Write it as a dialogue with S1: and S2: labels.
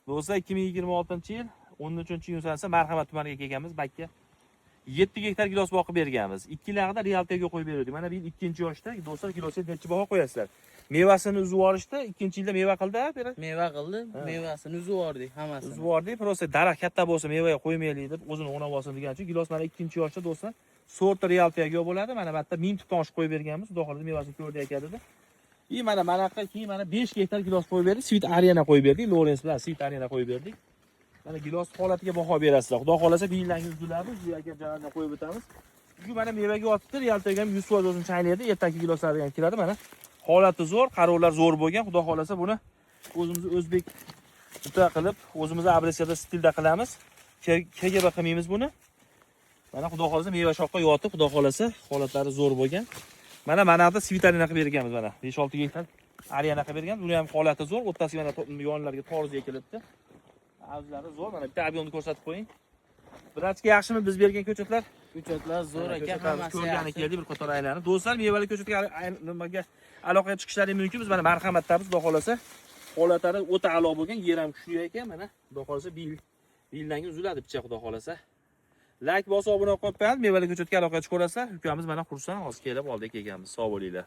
S1: Do'stlar 2026-yil 13-iyun sanasi Marhamat tumaniga kelganmiz. Bakka 7 gektar gilos boqib berganmiz. 2 yillarda realtiyaga qo'yib berdik. Mana bu yil 2-yoshda do'stlar kilosiga necha baho qo'yasizlar? Mevasini uzib olishdi, 2-yilda meva qildi,
S2: Meva qildi, mevasini uzib yubordik hammasini.
S1: uzib yubordik. Prosta daraxt katta bo'lsa mevaga qo'ymaylik deb o'zini o'nab olsin degan uchun gilos mana 2-yoshda do'stlar sorti realtiyaga bo'ladi. Mana bu yerda 1000 tuton oshib qo'yib berganmiz. Xudo xolasa mevasini ko'rdik ekan dedi. Mana bunaqa keyin mana 5 gektar gilos qo'yib berdik. Sweet Arena qo'yib berdik. Lorens bilan Sweet Arena qo'yib berdik. Mana gilos holatiga baho berasizlar. Xudo xolasa bu yillarni uzilamiz, bu yerga joylarni qo'yib o'tamiz. Chunki mana mevaga yotibdi, realtiyaga ham 100% o'zini chaylaydi. Ertangi giloslarga ham kiradi mana. Holati zo'r, qarovlar zo'r bo'lgan. Xudo xolasa buni o'zimiz o'zbek juda qilib, o'zimiz abressiyada stilda qilamiz. KGB qilmaymiz buni. Mana xudo xolasa meva shoqqa yotib, xudo xolasa holatlari zo'r bo'lgan. Mana yerda Sweet Arena qilib berganmiz mana. 5-6 gektar Arena qilib berganmiz. Buni ham holati zo'r. O'rtasiga mana yonlarga torz ekilibdi. Avzlari zo'r. Mana bitta abyonni ko'rsatib qo'ying. Birachka yaxshimi biz bergan ko'chatlar?
S2: Ko'chatlar zo'r ekan, hammasi
S1: ko'rgani keldik, bir qator aylanib. Do'stlar, mevali ko'chatga nimaga aloqaga chiqishlari mumkin. Biz mana marhamatdamiz, xudo xolasa. Holatlari o'ta a'lo bo'lgan, yer ham kuchli ekan. Mana xudo xolasa yildan uziladi picha, xudo xolasa. Like bosib obuna bo'lib qolib, mevali ko'chatga aloqaga chiqaverasizlar. Ukamiz mana xursand, hozir kelib oldik ekanmiz. Sog' bo'linglar.